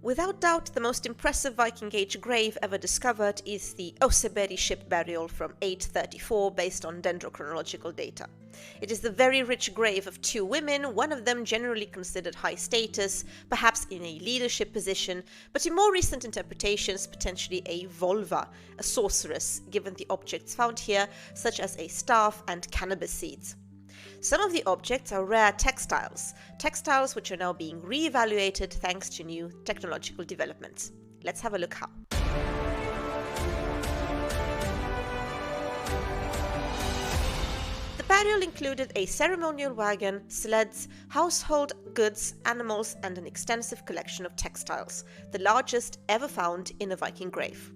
Without doubt, the most impressive Viking Age grave ever discovered is the Oseberg ship burial from 834 based on dendrochronological data. It is the very rich grave of two women, one of them generally considered high status, perhaps in a leadership position, but in more recent interpretations potentially a volva, a sorceress, given the objects found here, such as a staff and cannabis seeds. Some of the objects are rare textiles which are now being re-evaluated thanks to new technological developments. Let's have a look how. The burial included a ceremonial wagon, sleds, household goods, animals, and an extensive collection of textiles, the largest ever found in a Viking grave.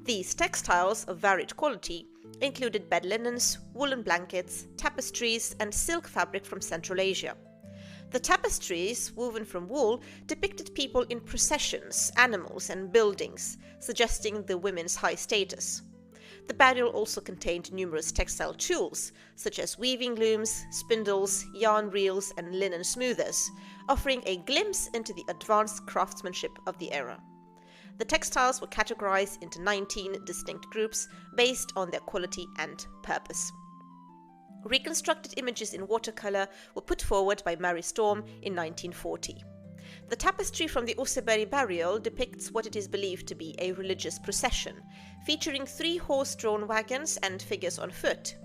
These textiles, of varied quality, included bed linens, woolen blankets, tapestries, and silk fabric from Central Asia. The tapestries, woven from wool, depicted people in processions, animals, and buildings, suggesting the women's high status. The burial also contained numerous textile tools, such as weaving looms, spindles, yarn reels, and linen smoothers, offering a glimpse into the advanced craftsmanship of the era. The textiles were categorized into 19 distinct groups based on their quality and purpose. Reconstructed images in watercolor were put forward by Mary Storm in 1940. The tapestry from the Oseberg burial depicts what it is believed to be a religious procession, featuring 3 horse-drawn wagons and figures on foot.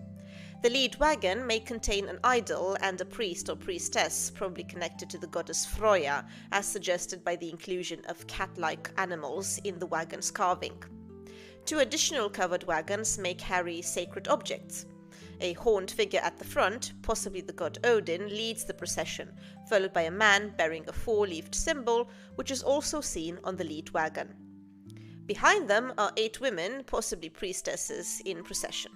The lead wagon may contain an idol and a priest or priestess, probably connected to the goddess Freya, as suggested by the inclusion of cat-like animals in the wagon's carving. 2 additional covered wagons may carry sacred objects. A horned figure at the front, possibly the god Odin, leads the procession, followed by a man bearing a 4-leaved symbol, which is also seen on the lead wagon. Behind them are 8 women, possibly priestesses, in procession.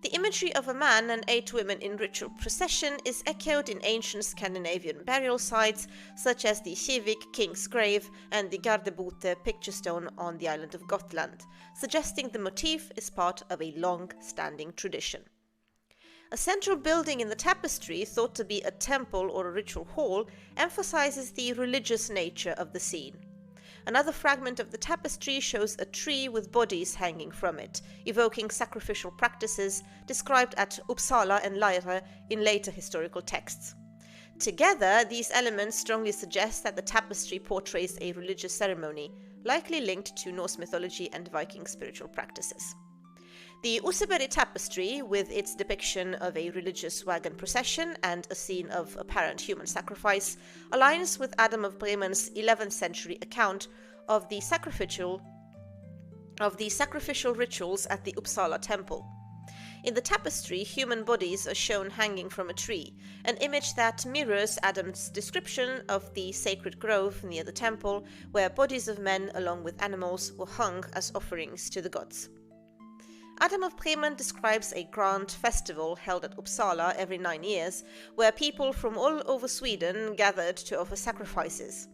The imagery of a man and 8 women in ritual procession is echoed in ancient Scandinavian burial sites such as the Kivik King's Grave and the Gardebote picture stone on the island of Gotland, suggesting the motif is part of a long-standing tradition. A central building in the tapestry, thought to be a temple or a ritual hall, emphasizes the religious nature of the scene. Another fragment of the tapestry shows a tree with bodies hanging from it, evoking sacrificial practices described at Uppsala and Lyra in later historical texts. Together, these elements strongly suggest that the tapestry portrays a religious ceremony, likely linked to Norse mythology and Viking spiritual practices. The Oseberg tapestry, with its depiction of a religious wagon procession and a scene of apparent human sacrifice, aligns with Adam of Bremen's 11th century account of the sacrificial rituals at the Uppsala temple. In the tapestry, human bodies are shown hanging from a tree, an image that mirrors Adam's description of the sacred grove near the temple, where bodies of men along with animals were hung as offerings to the gods. Adam of Bremen describes a grand festival held at Uppsala every 9 years, where people from all over Sweden gathered to offer sacrifices.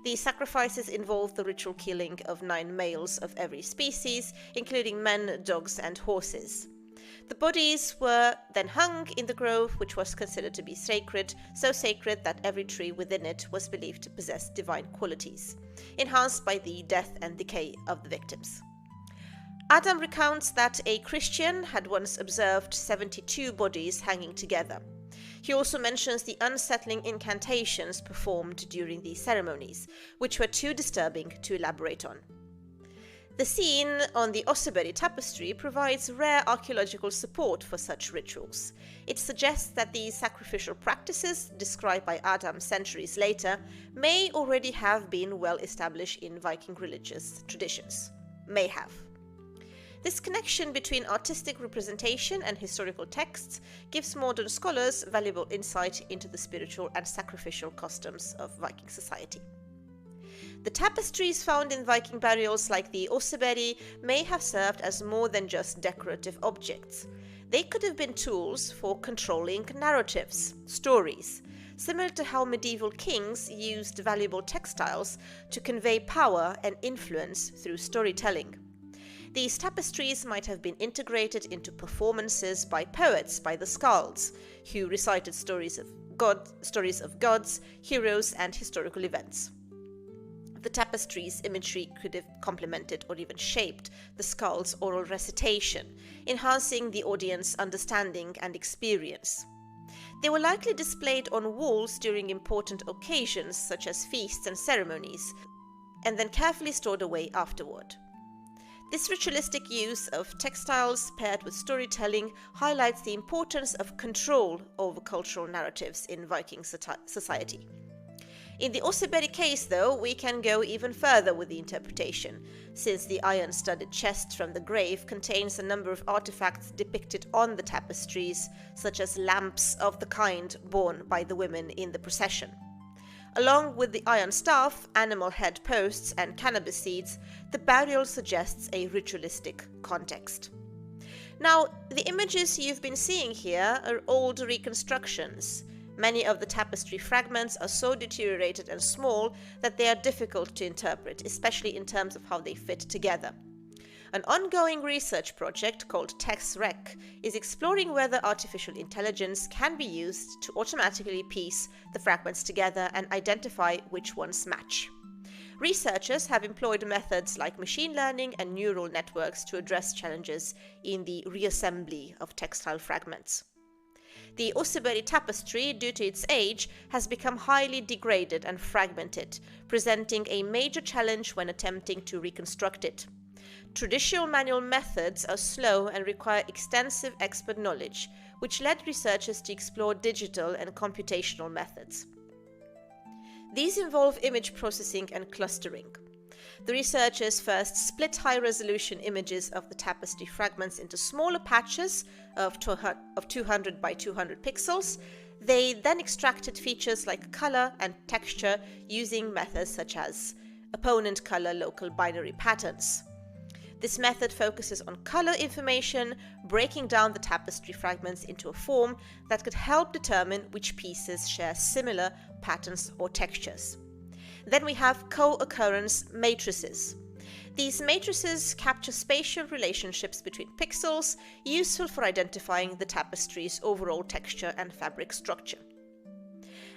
These sacrifices involved the ritual killing of 9 males of every species, including men, dogs, and horses. The bodies were then hung in the grove, which was considered to be sacred, so sacred that every tree within it was believed to possess divine qualities, enhanced by the death and decay of the victims. Adam recounts that a Christian had once observed 72 bodies hanging together. He also mentions the unsettling incantations performed during these ceremonies, which were too disturbing to elaborate on. The scene on the Oseberg tapestry provides rare archaeological support for such rituals. It suggests that these sacrificial practices, described by Adam centuries later, may already have been well established in Viking religious traditions. May have. This connection between artistic representation and historical texts gives modern scholars valuable insight into the spiritual and sacrificial customs of Viking society. The tapestries found in Viking burials like the Oseberg may have served as more than just decorative objects. They could have been tools for controlling narratives, stories, similar to how medieval kings used valuable textiles to convey power and influence through storytelling. These tapestries might have been integrated into performances by poets, by the skalds, who recited stories of gods, heroes, and historical events. The tapestry's imagery could have complemented or even shaped the skull's oral recitation, enhancing the audience's understanding and experience. They were likely displayed on walls during important occasions such as feasts and ceremonies, and then carefully stored away afterward. This ritualistic use of textiles paired with storytelling highlights the importance of control over cultural narratives in Viking society. In the Oseberg case, though, we can go even further with the interpretation, since the iron-studded chest from the grave contains a number of artifacts depicted on the tapestries, such as lamps of the kind borne by the women in the procession. Along with the iron staff, animal head posts, and cannabis seeds, the burial suggests a ritualistic context. Now, the images you've been seeing here are old reconstructions. Many of the tapestry fragments are so deteriorated and small that they are difficult to interpret, especially in terms of how they fit together. An ongoing research project called Textiles is exploring whether artificial intelligence can be used to automatically piece the fragments together and identify which ones match. Researchers have employed methods like machine learning and neural networks to address challenges in the reassembly of textile fragments. The Oseberg tapestry, due to its age, has become highly degraded and fragmented, presenting a major challenge when attempting to reconstruct it. Traditional manual methods are slow and require extensive expert knowledge, which led researchers to explore digital and computational methods. These involve image processing and clustering. The researchers first split high-resolution images of the tapestry fragments into smaller patches of 200 by 200 pixels. They then extracted features like color and texture using methods such as opponent color local binary patterns. This method focuses on color information, breaking down the tapestry fragments into a form that could help determine which pieces share similar patterns or textures. Then we have co-occurrence matrices. These matrices capture spatial relationships between pixels, useful for identifying the tapestry's overall texture and fabric structure.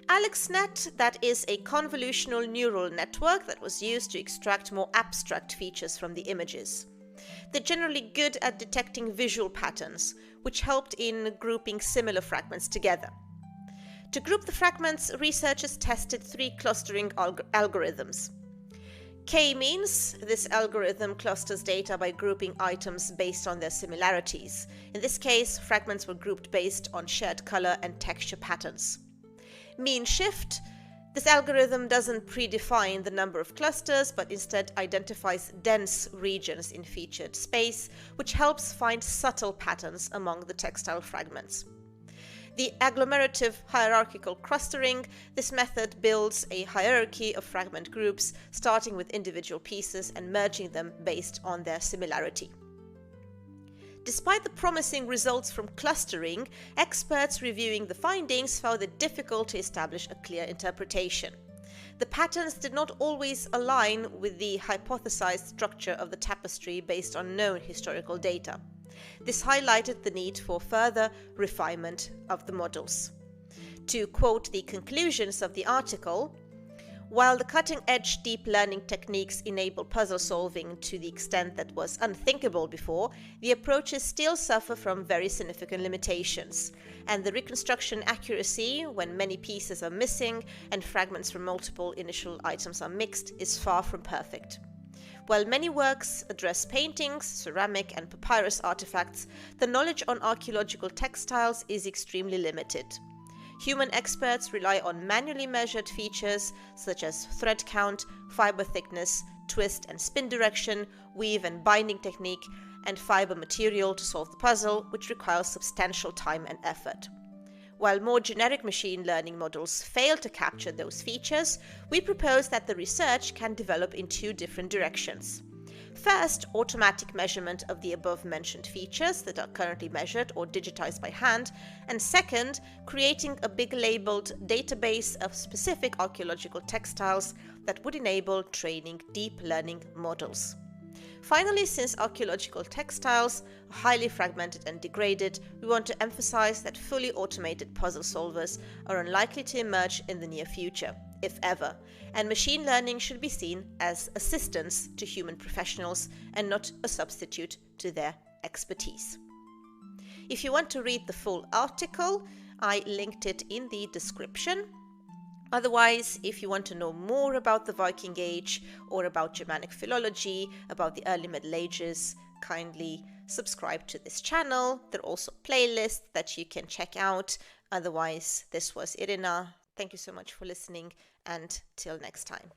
AlexNet, that is a convolutional neural network that was used to extract more abstract features from the images. They're generally good at detecting visual patterns, which helped in grouping similar fragments together. To group the fragments, researchers tested 3 clustering algorithms. K-means this algorithm clusters data by grouping items based on their similarities. In this case, fragments were grouped based on shared color and texture patterns. Mean shift, this algorithm doesn't predefine the number of clusters, but instead identifies dense regions in featured space, which helps find subtle patterns among the textile fragments. The agglomerative hierarchical clustering, this method builds a hierarchy of fragment groups, starting with individual pieces and merging them based on their similarity. Despite the promising results from clustering, experts reviewing the findings found it difficult to establish a clear interpretation. The patterns did not always align with the hypothesized structure of the tapestry based on known historical data. This highlighted the need for further refinement of the models. To quote the conclusions of the article, while the cutting-edge deep learning techniques enable puzzle solving to the extent that was unthinkable before, the approaches still suffer from very significant limitations, and the reconstruction accuracy, when many pieces are missing and fragments from multiple initial items are mixed, is far from perfect. While many works address paintings, ceramic, and papyrus artifacts, the knowledge on archaeological textiles is extremely limited. Human experts rely on manually measured features such as thread count, fiber thickness, twist and spin direction, weave and binding technique, and fiber material to solve the puzzle, which requires substantial time and effort. While more generic machine learning models fail to capture those features, we propose that the research can develop in 2 different directions. First, automatic measurement of the above-mentioned features that are currently measured or digitized by hand, and second, creating a big labeled database of specific archaeological textiles that would enable training deep learning models. Finally, since archaeological textiles are highly fragmented and degraded, we want to emphasize that fully automated puzzle solvers are unlikely to emerge in the near future, if ever, and machine learning should be seen as assistance to human professionals and not a substitute to their expertise. If you want to read the full article, I linked it in the description. Otherwise, if you want to know more about the Viking Age or about Germanic philology, about the early Middle Ages, kindly subscribe to this channel. There are also playlists that you can check out. Otherwise, this was Irina. Thank you so much for listening, and till next time.